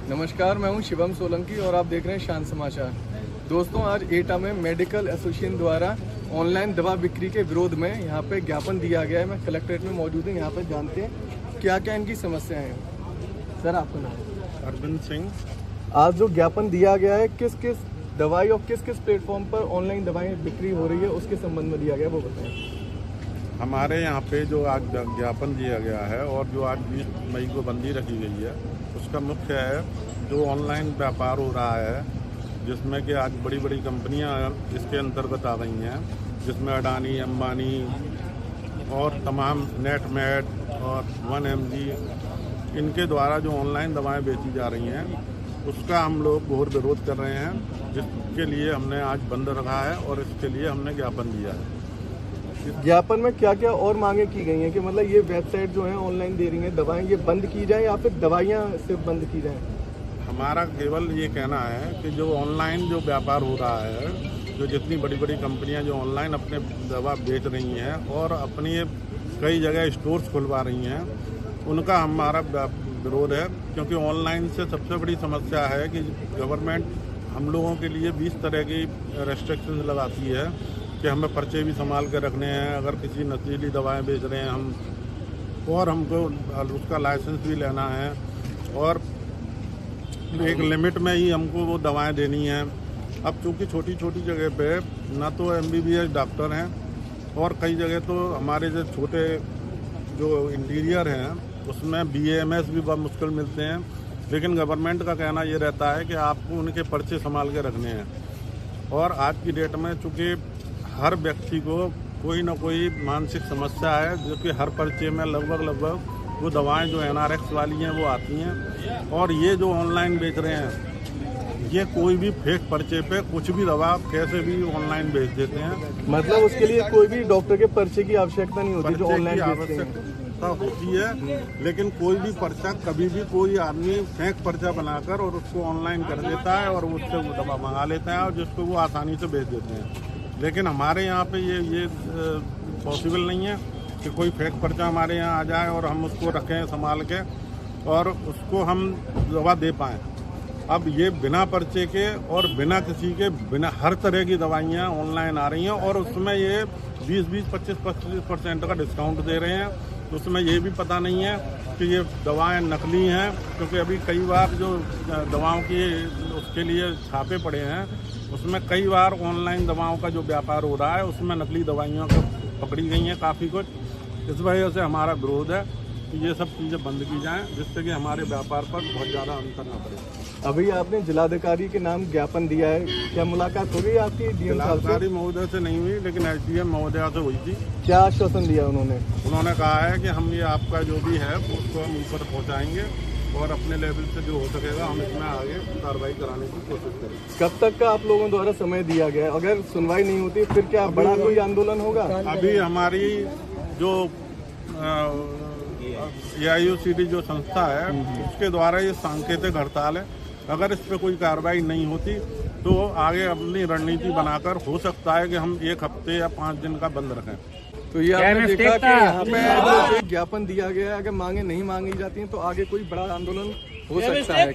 नमस्कार, मैं हूं शिवम सोलंकी और आप देख रहे हैं शान समाचार। दोस्तों, आज एटा में मेडिकल एसोसिएशन द्वारा ऑनलाइन दवा बिक्री के विरोध में यहां पे ज्ञापन दिया गया है। मैं कलेक्ट्रेट में मौजूद हूं, यहां पे जानते हैं क्या क्या इनकी समस्याएं हैं। सर, आपका नाम? अरविंद सिंह। आज जो ज्ञापन दिया गया है, किस किस दवाई और किस किस प्लेटफॉर्म पर ऑनलाइन दवाएं बिक्री हो रही है, उसके संबंध में दिया गया, वो बताएं। हमारे यहाँ पे जो आज ज्ञापन दिया गया है और जो आज 20 मई को बंदी रखी गई है, उसका मुख्य है जो ऑनलाइन व्यापार हो रहा है, जिसमें कि आज बड़ी बड़ी कंपनियां इसके अंतर्गत आ गई हैं, जिसमें अडानी, अंबानी और तमाम नेटमेट और 1mg इनके द्वारा जो ऑनलाइन दवाएं बेची जा रही हैं, उसका हम लोग घोर विरोध कर रहे हैं, जिसके लिए हमने आज बंद रखा है और इसके लिए हमने ज्ञापन दिया है। ज्ञापन में क्या क्या और मांगे की गई हैं कि मतलब ये वेबसाइट जो है ऑनलाइन दे रही है दवाएं, ये बंद की जाए या फिर दवाइयाँ सिर्फ बंद की जाएं? हमारा केवल ये कहना है कि जो ऑनलाइन जो व्यापार हो रहा है, जो जितनी बड़ी बड़ी कंपनियां जो ऑनलाइन अपने दवा बेच रही हैं और अपनी कई जगह स्टोर्स खुलवा रही हैं, उनका हमारा विरोध है। क्योंकि ऑनलाइन से सबसे बड़ी समस्या है कि गवर्नमेंट हम लोगों के लिए 20 तरह की रेस्ट्रिक्शंस लगाती है कि हमें पर्चे भी संभाल के रखने हैं, अगर किसी नशीली दवाएं बेच रहे हैं हम, और हमको उसका लाइसेंस भी लेना है और एक लिमिट में ही हमको वो दवाएं देनी हैं। अब चूँकि छोटी छोटी जगह पे ना तो MBBS डॉक्टर हैं और कई जगह तो हमारे जो छोटे जो इंटीरियर हैं उसमें BAMS भी बहुत मुश्किल मिलते हैं, लेकिन गवर्नमेंट का कहना ये रहता है कि आपको उनके पर्चे संभाल के रखने हैं। और आज की डेट में चूँकि हर व्यक्ति को कोई ना कोई मानसिक समस्या है, जो कि हर पर्चे में लगभग वो दवाएं जो NRX वाली हैं वो आती हैं, और ये जो ऑनलाइन बेच रहे हैं ये कोई भी फेक पर्चे पे कुछ भी दवा कैसे भी ऑनलाइन बेच देते हैं। मतलब उसके लिए कोई भी डॉक्टर के पर्चे की आवश्यकता नहीं होती, जो ऑनलाइन आवश्यकता होती है, लेकिन कोई भी पर्चा कभी भी कोई आदमी फेक पर्चा बनाकर और उसको ऑनलाइन कर देता है और उससे वो दवा मंगा लेता है और जिसको वो आसानी से बेच देते हैं। लेकिन हमारे यहाँ पे ये पॉसिबल नहीं है कि कोई फेक पर्चा हमारे यहाँ आ जाए और हम उसको रखें संभाल के और उसको हम दवा दे पाएँ। अब ये बिना पर्चे के और बिना किसी के बिना हर तरह की दवाइयाँ ऑनलाइन आ रही हैं और उसमें ये 20-25% का डिस्काउंट दे रहे हैं। तो उसमें ये भी पता नहीं है कि ये दवाएं नकली हैं, क्योंकि अभी कई बार जो दवाओं की उसके लिए छापे पड़े हैं, उसमें कई बार ऑनलाइन दवाओं का जो व्यापार हो रहा है उसमें नकली दवाइयों को पकड़ी गई हैं काफ़ी कुछ। इस वजह से हमारा विरोध है कि ये सब चीज़ें बंद की जाएं, जिससे कि हमारे व्यापार पर बहुत ज़्यादा अंतर न पड़े। अभी आपने जिलाधिकारी के नाम ज्ञापन दिया है, क्या मुलाकात हो गई आपकी DM साहब से? जिलाधिकारी महोदय से नहीं हुई, लेकिन SDM महोदया से हुई थी। क्या आश्वासन दिया उन्होंने? उन्होंने कहा है कि हम ये आपका जो भी है उसको हम ऊपर पहुँचाएंगे और अपने लेवल से जो हो सकेगा हम इसमें आगे कार्रवाई कराने की कोशिश करेंगे। कब तक का आप लोगों द्वारा समय दिया गया? अगर सुनवाई नहीं होती फिर क्या बड़ा कोई आंदोलन होगा? अभी हमारी जो AIOCD जो संस्था है उसके द्वारा ये सांकेतिक हड़ताल है। अगर इस पर कोई कार्रवाई नहीं होती तो आगे अपनी रणनीति बनाकर हो सकता है कि हम 1 हफ्ते या 5 दिन का बंद रखें। तो ये आपने देखा कि यहाँ पे ज्ञापन दिया गया है, अगर मांगे नहीं मांगी जाती हैं तो आगे कोई बड़ा आंदोलन हो सकता है।